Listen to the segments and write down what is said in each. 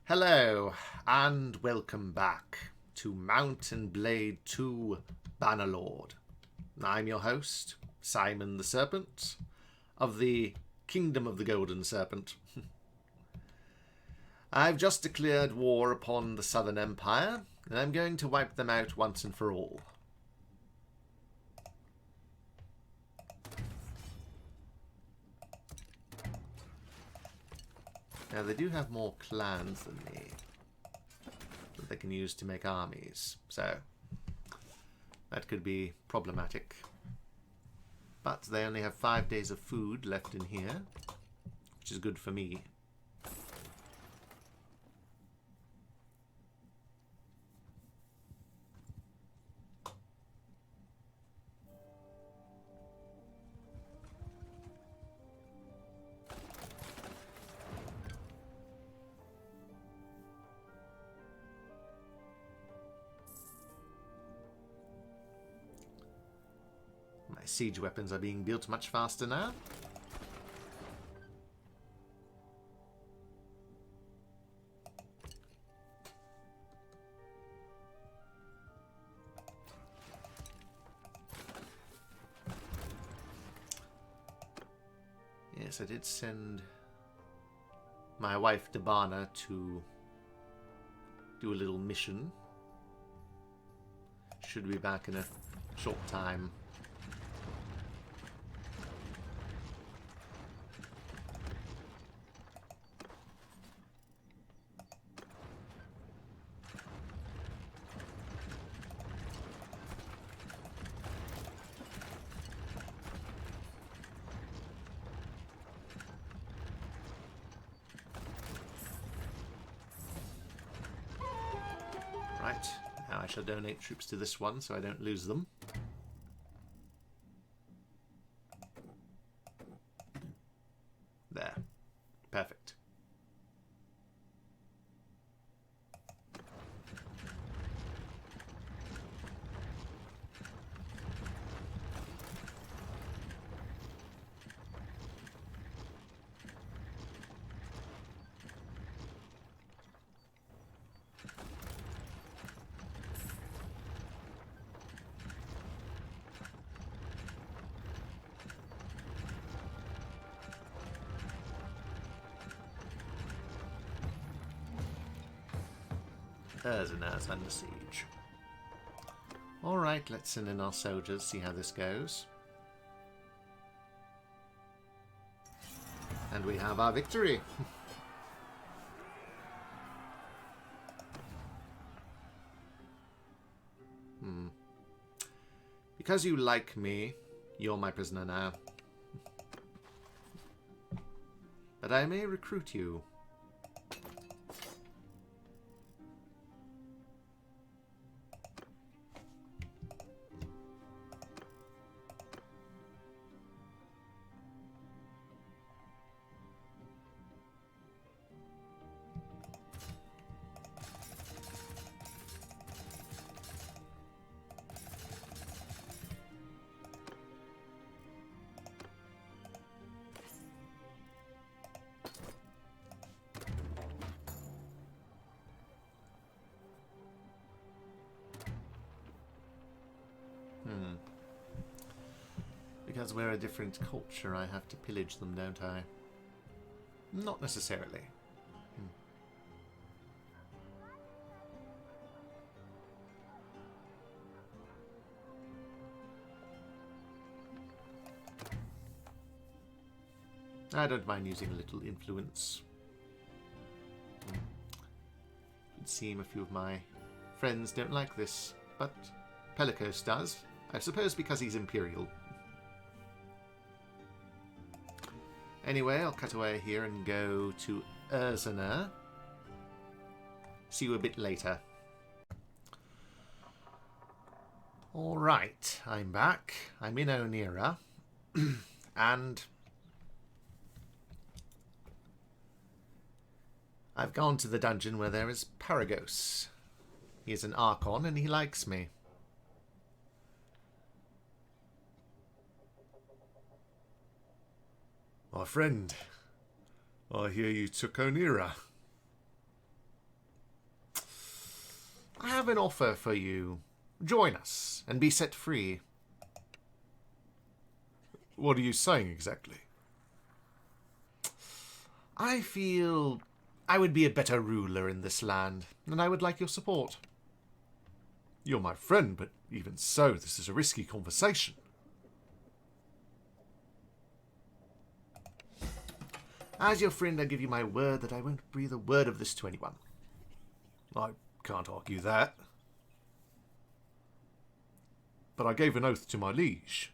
Hello, and welcome back to Mount and Blade 2 Bannerlord. I'm your host, Simon the Serpent, of the Kingdom of the Golden Serpent. I've just declared war upon the Southern Empire, and I'm going to wipe them out once and for all. Now, they do have more clans than me that they can use to make armies, so that could be problematic. But they only have 5 days of food left in here, which is good for me. My siege weapons are being built much faster now. Yes, I did send my wife Debana to do a little mission. Should be back in a short time. Right, now I shall donate troops to this one so I don't lose them. There. Perfect. Erzenur's under siege. Alright, let's send in our soldiers, see how this goes. And we have our victory. Because you like me, you're my prisoner now. But I may recruit you. Because we're a different culture, I have to pillage them, don't I? Not necessarily. I don't mind using a little influence. It would seem a few of my friends don't like this, but Pelicos does. I suppose because he's Imperial. Anyway, I'll cut away here and go to Erzenur. See you a bit later. Alright, I'm back. I'm in Onira. And I've gone to the dungeon where there is Paragos. He is an Archon and he likes me. My friend, I hear you took Onira. have an offer for you. Join us and be set free. What are you saying exactly? I feel I would be a better ruler in this land, and I would like your support. You're my friend, but even so, this is a risky conversation. As your friend, I give you my word that I won't breathe a word of this to anyone. I can't argue that. But I gave an oath to my liege.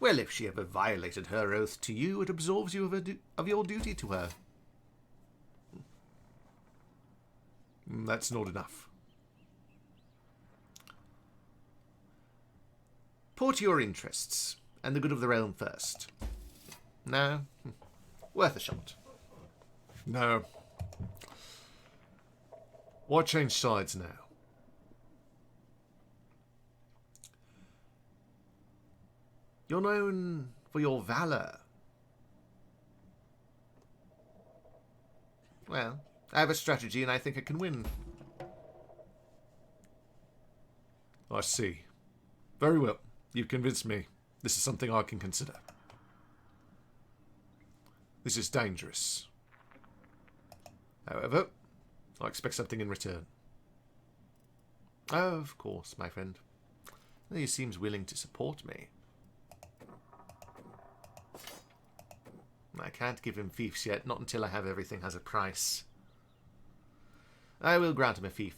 Well, if she ever violated her oath to you, it absolves you of your duty to her. That's not enough. Put your interests and the good of the realm first. No? Worth a shot. No. Why change sides now? You're known for your valour. Well, I have a strategy and I think I can win. I see. Very well. You've convinced me. This is something I can consider. This is dangerous. However, I expect something in return. Oh, of course, my friend. He seems willing to support me. I can't give him fiefs yet, not until I have everything has a price. I will grant him a fief.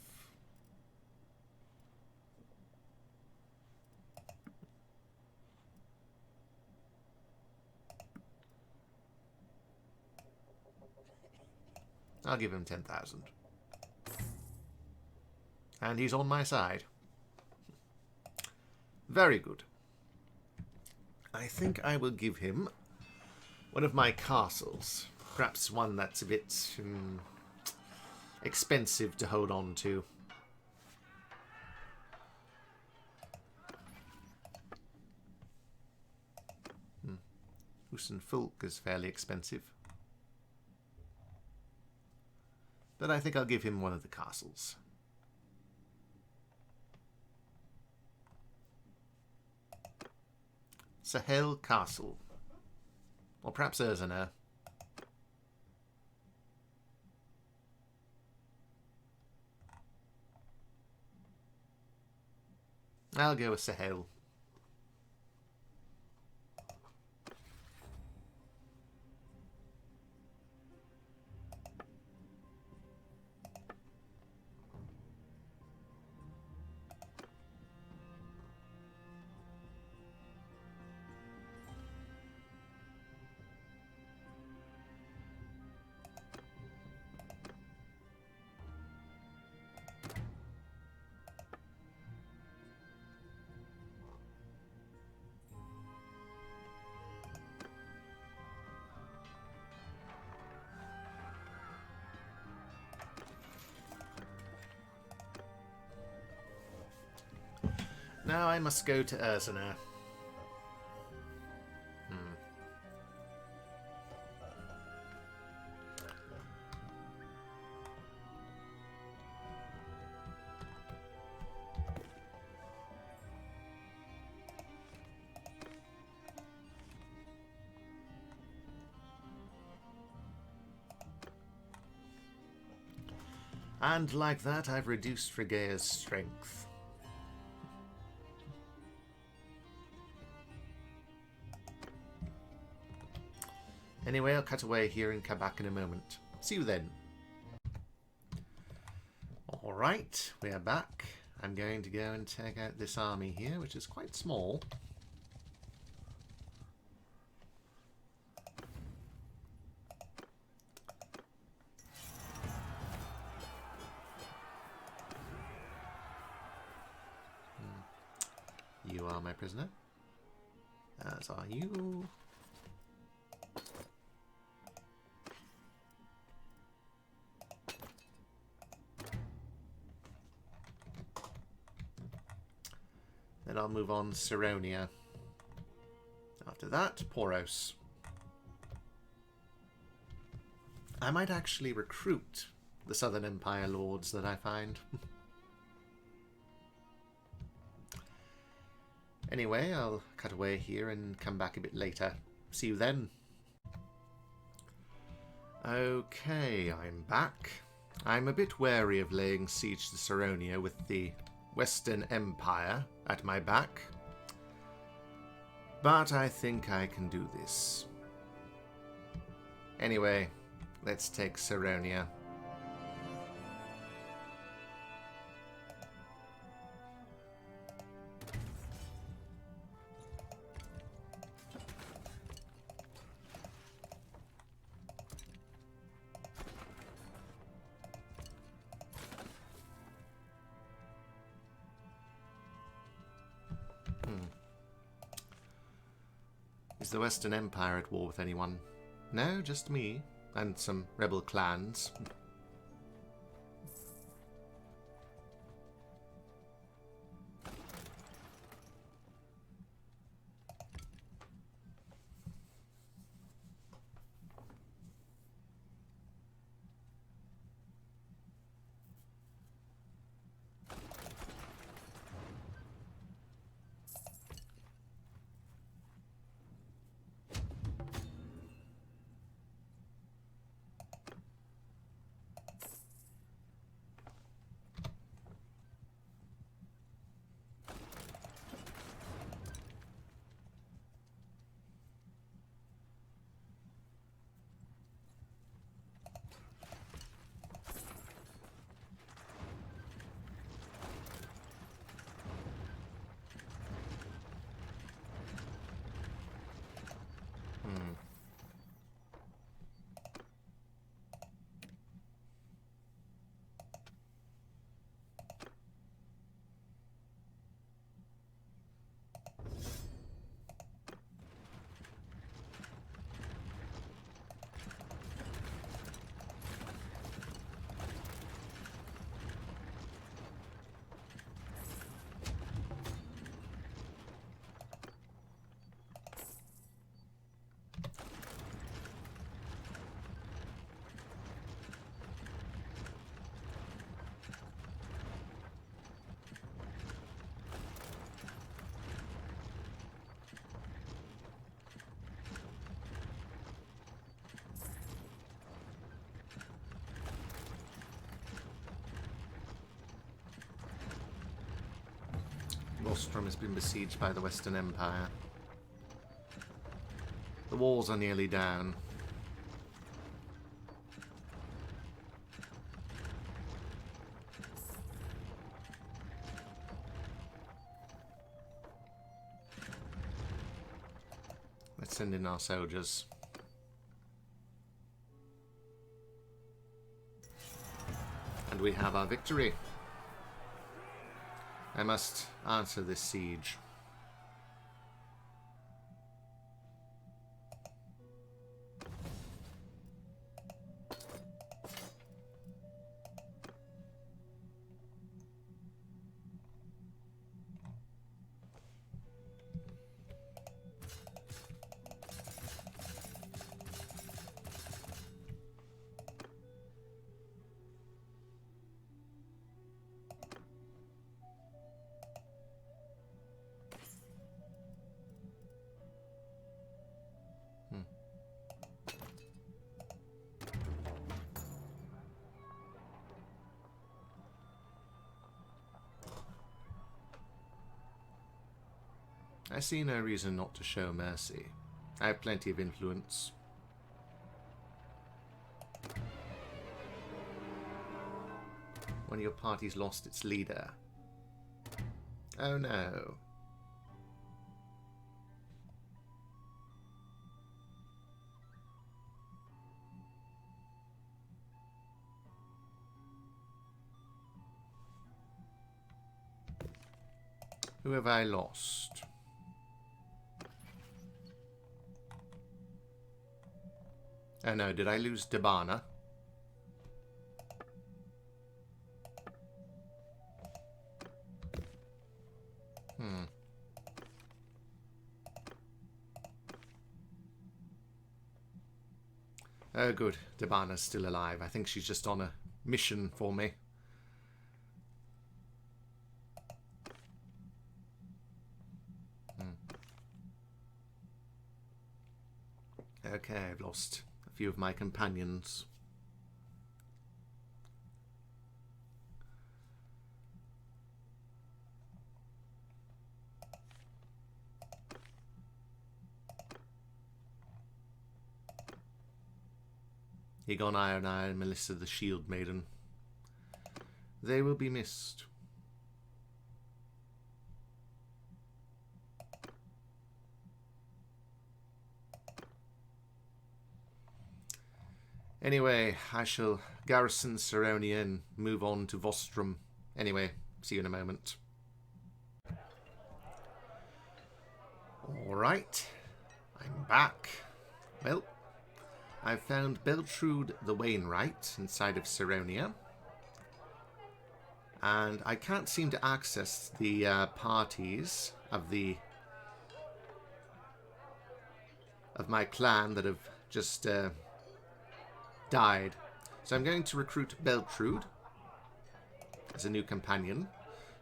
I'll give him 10,000. And he's on my side. Very good. I think I will give him one of my castles. Perhaps one that's a bit expensive to hold on to. Folk is fairly expensive. But I think I'll give him one of the castles. Sahel Castle. Or perhaps Erzenur. I'll go with Sahel. Now I must go to Erzenur. And like that, I've reduced Fregea's strength. Anyway, I'll cut away here and come back in a moment. See you then. Alright, we are back. I'm going to go and take out this army here, which is quite small. You are my prisoner. As are you. Then I'll move on Syronea. After that, Poros. I might actually recruit the Southern Empire lords that I find. Anyway, I'll cut away here and come back a bit later. See you then. Okay, I'm back. I'm a bit wary of laying siege to Syronea with the Western Empire at my back, but I think I can do this. Anyway, let's take Syronea. Is the Western Empire at war with anyone? No, just me. And some rebel clans. Vostrum has been besieged by the Western Empire. The walls are nearly down. Let's send in our soldiers. And we have our victory. I must answer this siege. I see no reason not to show mercy. I have plenty of influence. One of your parties lost its leader. Oh no. Who have I lost? Oh no, did I lose Debana? Oh good, Debana's still alive. I think she's just on a mission for me. okay, I've lost a few of my companions. Egen, Ironeye, and Milisa the Shieldmaiden. They will be missed. Anyway, I shall garrison Syronea and move on to Vostrum. Anyway, see you in a moment. Alright, I'm back. Well, I've found Beltrud the Wainwright inside of Syronea. And I can't seem to access the parties of my clan that have just died. So I'm going to recruit Beltrud as a new companion.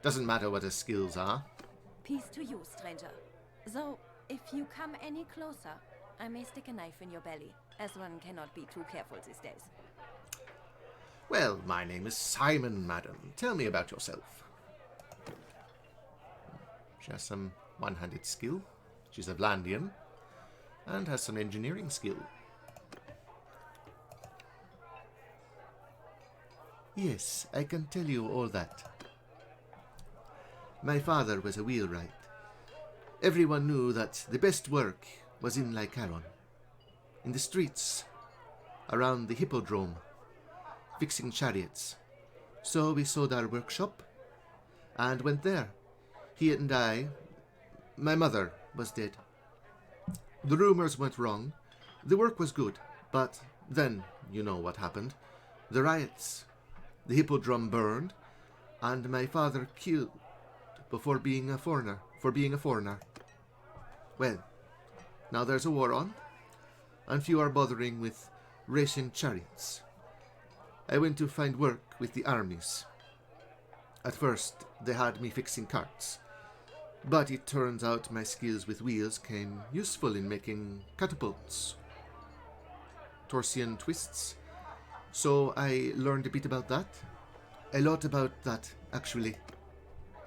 Doesn't matter what his skills are. Peace to you, stranger. Though, if you come any closer, I may stick a knife in your belly, as one cannot be too careful these days. Well, my name is Simon, madam. Tell me about yourself. She has some one-handed skill. She's a Vlandian, and has some engineering skill. Yes, I can tell you all that. My father was a wheelwright. Everyone knew that the best work was in Lycaron, in the streets, around the hippodrome, fixing chariots. So we sold our workshop and went there. He and I, my mother was dead. The rumors went wrong. The work was good, but then, you know what happened. The riots, the hippodrome burned, and my father killed for being a foreigner. Well, now there's a war on, and few are bothering with racing chariots. I went to find work with the armies. At first, they had me fixing carts, but it turns out my skills with wheels came useful in making catapults, torsion twists, so I learned a bit about that. A lot about that, actually.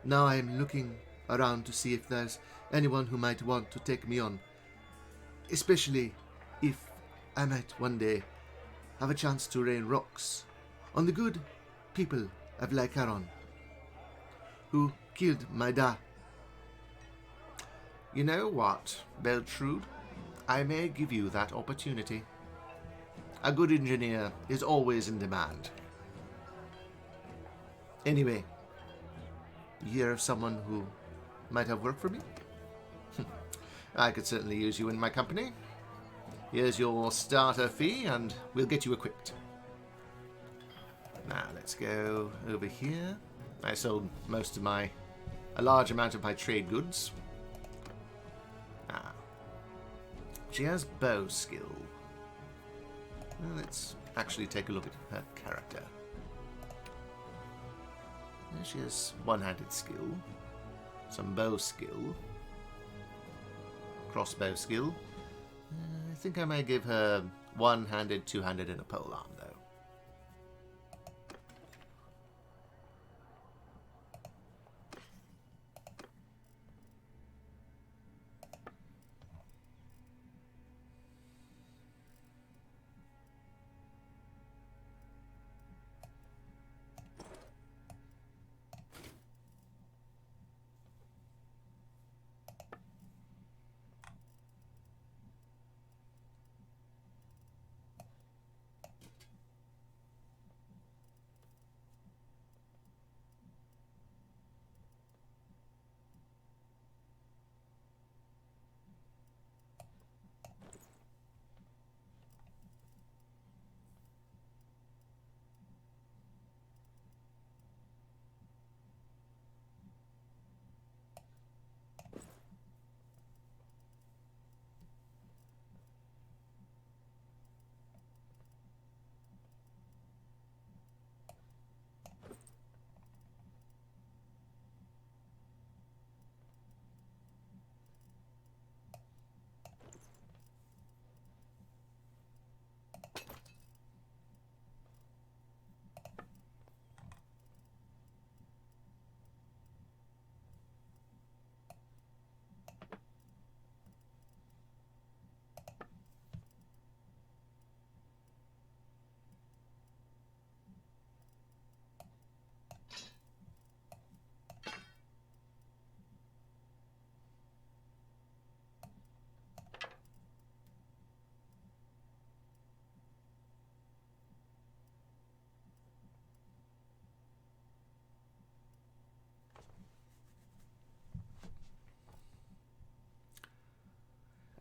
Now I'm looking around to see if there's anyone who might want to take me on, especially if I might one day have a chance to rain rocks on the good people of Lycaron who killed my dad. You know what, Beltrud? I may give you that opportunity. A good engineer is always in demand. Anyway, you hear of someone who might have work for me? I could certainly use you in my company. Here's your starter fee, and we'll get you equipped. Now, let's go over here. I sold a large amount of my trade goods. She has bow skill. Well, let's actually take a look at her character. She has one-handed skill, some bow skill, crossbow skill. I think I may give her one-handed, two-handed, and a polearm, though.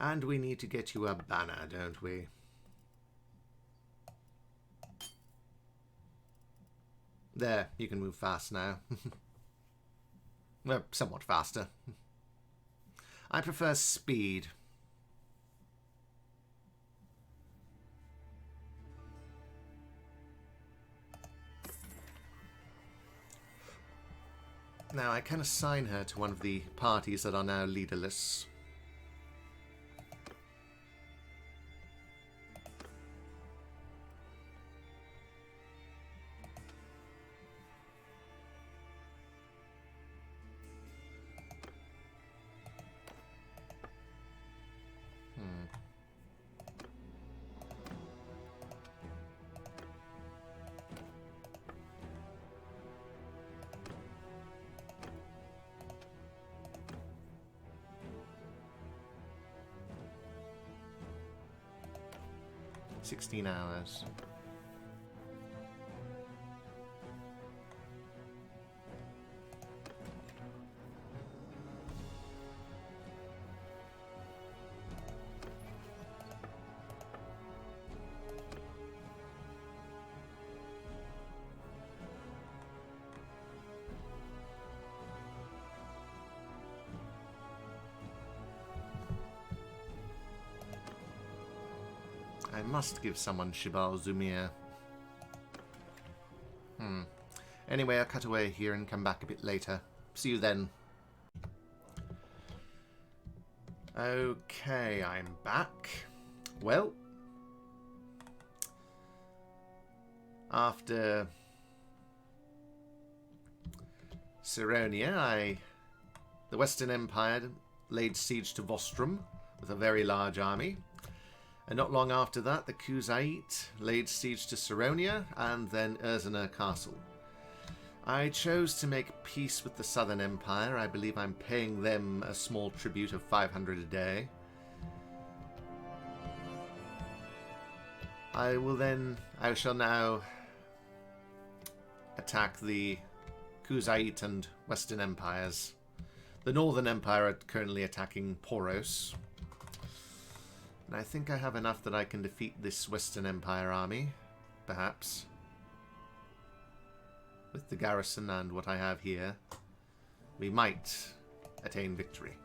And we need to get you a banner, don't we? There, you can move fast now. Well, somewhat faster. I prefer speed. Now, I can assign her to one of the parties that are now leaderless. Hmm. 16 hours. I must give someone Shibal Zumir. Anyway, I'll cut away here and come back a bit later. See you then. Okay, I'm back. Well, after Syronea, the Western Empire laid siege to Vostrum with a very large army. And not long after that, the Khuzait laid siege to Syronea and then Erzenur Castle. I chose to make peace with the Southern Empire. I believe I'm paying them a small tribute of 500 a day. I shall now attack the Khuzait and Western Empires. The Northern Empire are currently attacking Poros. And I think I have enough that I can defeat this Western Empire army, perhaps. With the garrison and what I have here, we might attain victory.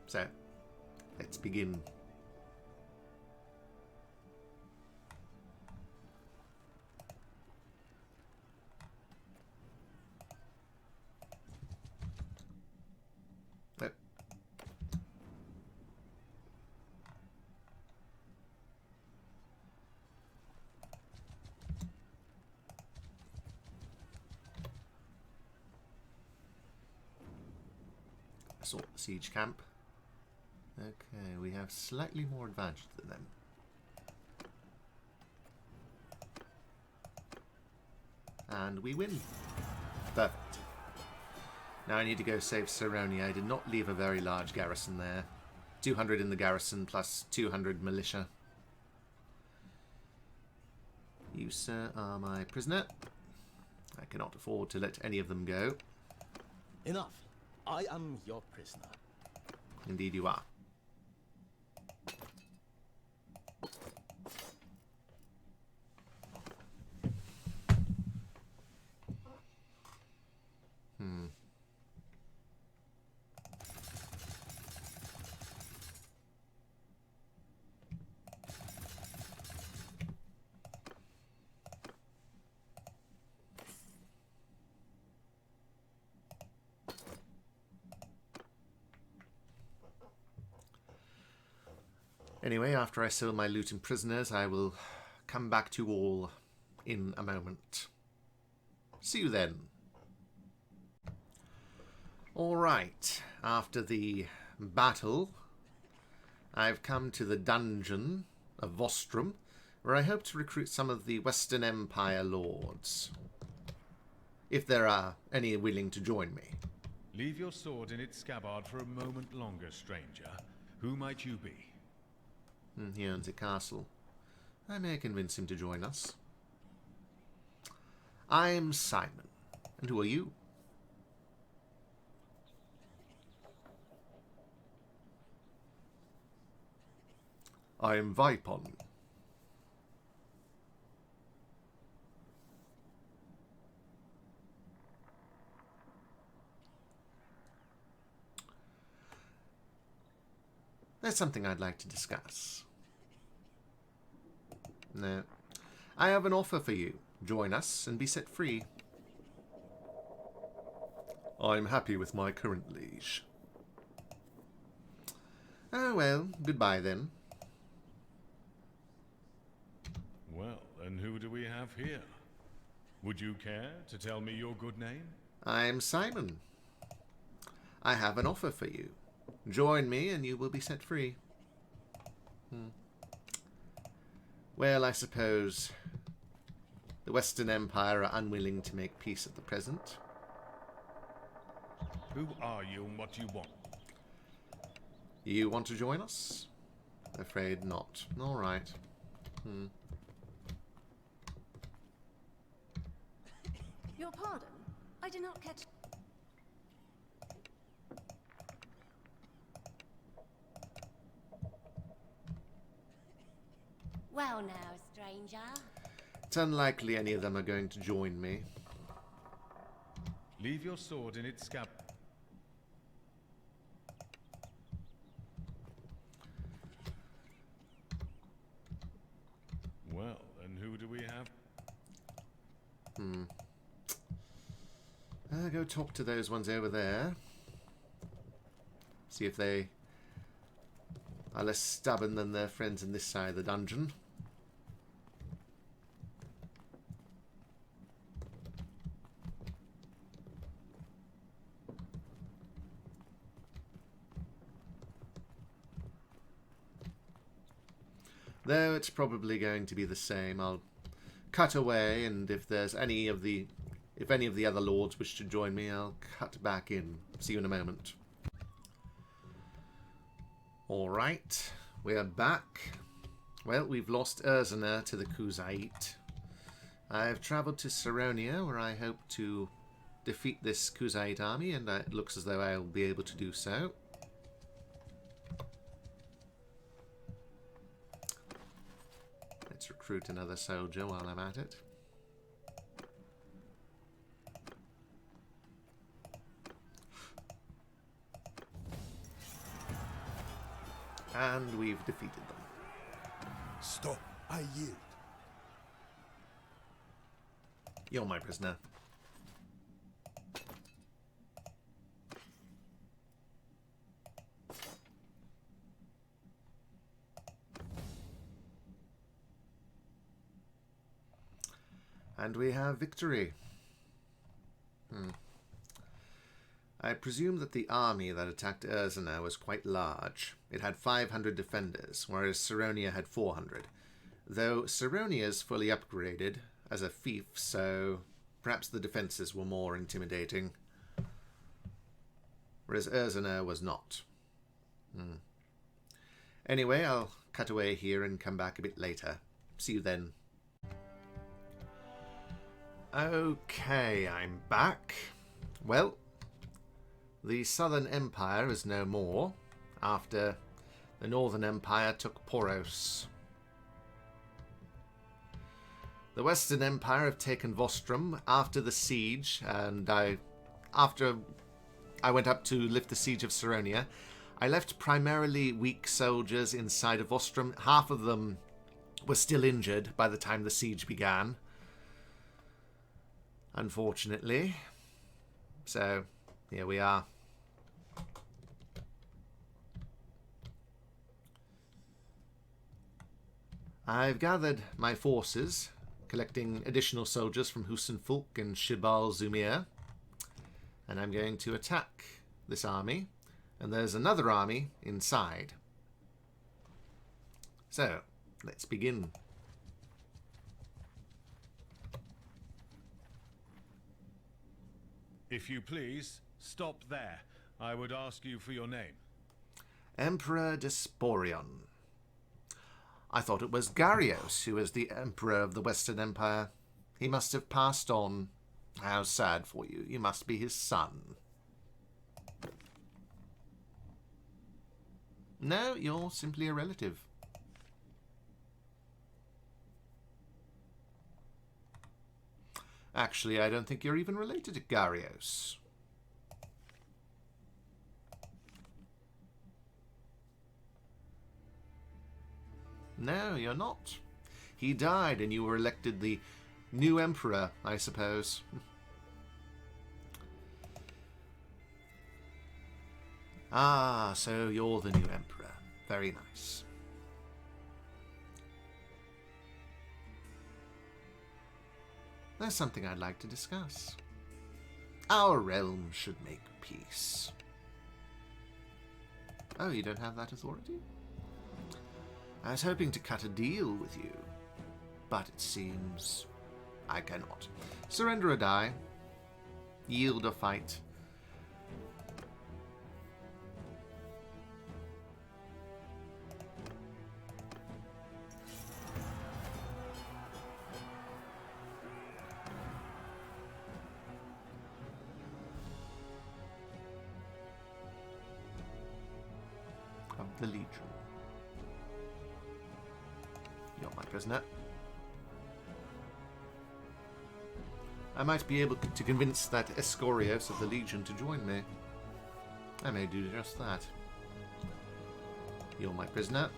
So, let's begin. Assault the siege camp. Okay, we have slightly more advantage than them. And we win. Perfect. Now I need to go save Syronea. I did not leave a very large garrison there. 200 in the garrison plus 200 militia. You, sir, are my prisoner. I cannot afford to let any of them go. Enough. I am your prisoner. Indeed you are. Anyway, after I sell my loot and prisoners, I will come back to you all in a moment. See you then. Alright, after the battle, I've come to the dungeon of Vostrum, where I hope to recruit some of the Western Empire lords. If there are any willing to join me. Leave your sword in its scabbard for a moment longer, stranger. Who might you be? He owns a castle. I may convince him to join us. I'm Simon. And who are you? I am Vipon. There's something I'd like to discuss. No. I have an offer for you. Join us and be set free. I'm happy with my current liege. Oh, well, goodbye then. Well, and who do we have here? Would you care to tell me your good name? I'm Simon. I have an offer for you. Join me and you will be set free. Well, I suppose the Western Empire are unwilling to make peace at the present. Who are you and what do you want? You want to join us? Afraid not. All right. Your pardon? I did not catch... Well now, stranger. It's unlikely any of them are going to join me. Leave your sword in its scab. Well, and who do we have? I'll go talk to those ones over there. See if they are less stubborn than their friends in this side of the dungeon. Though it's probably going to be the same. I'll cut away, and if there's any of the other lords wish to join me, I'll cut back in. See you in a moment. Alright, we're back. Well, we've lost Erzenur to the Khuzait. I've travelled to Syronea, where I hope to defeat this Khuzait army, and it looks as though I'll be able to do so. Let's recruit another soldier while I'm at it. And we've defeated them. Stop. I yield. You're my prisoner. And we have victory. I presume that the army that attacked Erzenur was quite large. It had 500 defenders, whereas Syronea had 400. Though Syronea's fully upgraded as a fief, so perhaps the defences were more intimidating. Whereas Erzenur was not. Anyway, I'll cut away here and come back a bit later. See you then. Okay, I'm back. Well, the Southern Empire is no more, after the Northern Empire took Poros. The Western Empire have taken Vostrum after the siege, and after I went up to lift the siege of Syronea, I left primarily weak soldiers inside of Vostrum. Half of them were still injured by the time the siege began, unfortunately. So, here we are. I've gathered my forces, collecting additional soldiers from Husenfulk and Shibal Zumir, and I'm going to attack this army, and there's another army inside. So, let's begin. If you please, stop there. I would ask you for your name. Emperor Desporion. I thought it was Garios who was the Emperor of the Western Empire. He must have passed on. How sad for you. You must be his son. No, you're simply a relative. Actually, I don't think you're even related to Garios. No, you're not. He died and you were elected the new emperor, I suppose. Ah, so you're the new emperor. Very nice. There's something I'd like to discuss. Our realm should make peace. Oh, you don't have that authority? I was hoping to cut a deal with you, but it seems I cannot. Surrender or die. Yield or fight. Of the Legion. You're my prisoner. I might be able to convince that Escorios of the Legion to join me. I may do just that. You're my prisoner.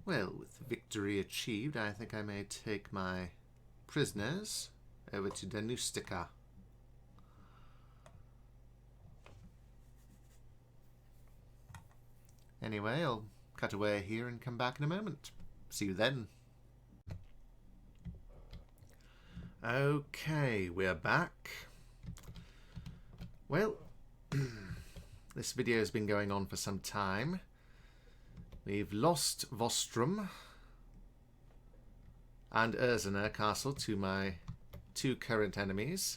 Well, with victory achieved, I think I may take my prisoners over to Danustica. Anyway, I'll cut away here and come back in a moment. See you then. Okay, we're back. Well, this video has been going on for some time. We've lost Vostrum and Erzenur Castle to my two current enemies.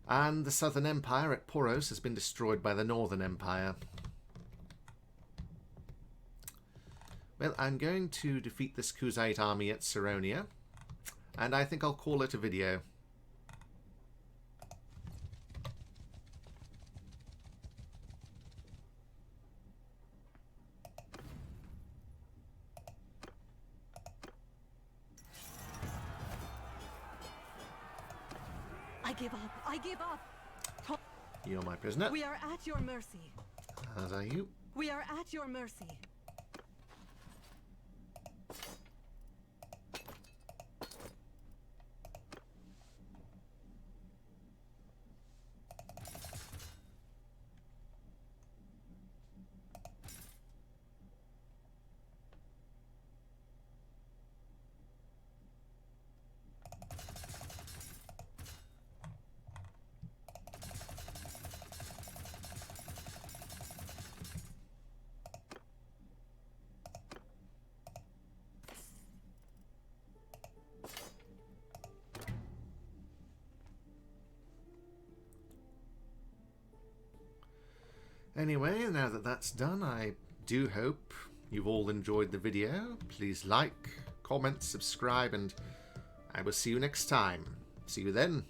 And the Southern Empire at Poros has been destroyed by the Northern Empire. Well, I'm going to defeat this Khuzait army at Syronea, and I think I'll call it a video. I give up. I give up. You're my prisoner. We are at your mercy. As are you. We are at your mercy. Anyway, now that that's done, I do hope you've all enjoyed the video. Please like, comment, subscribe, and I will see you next time. See you then.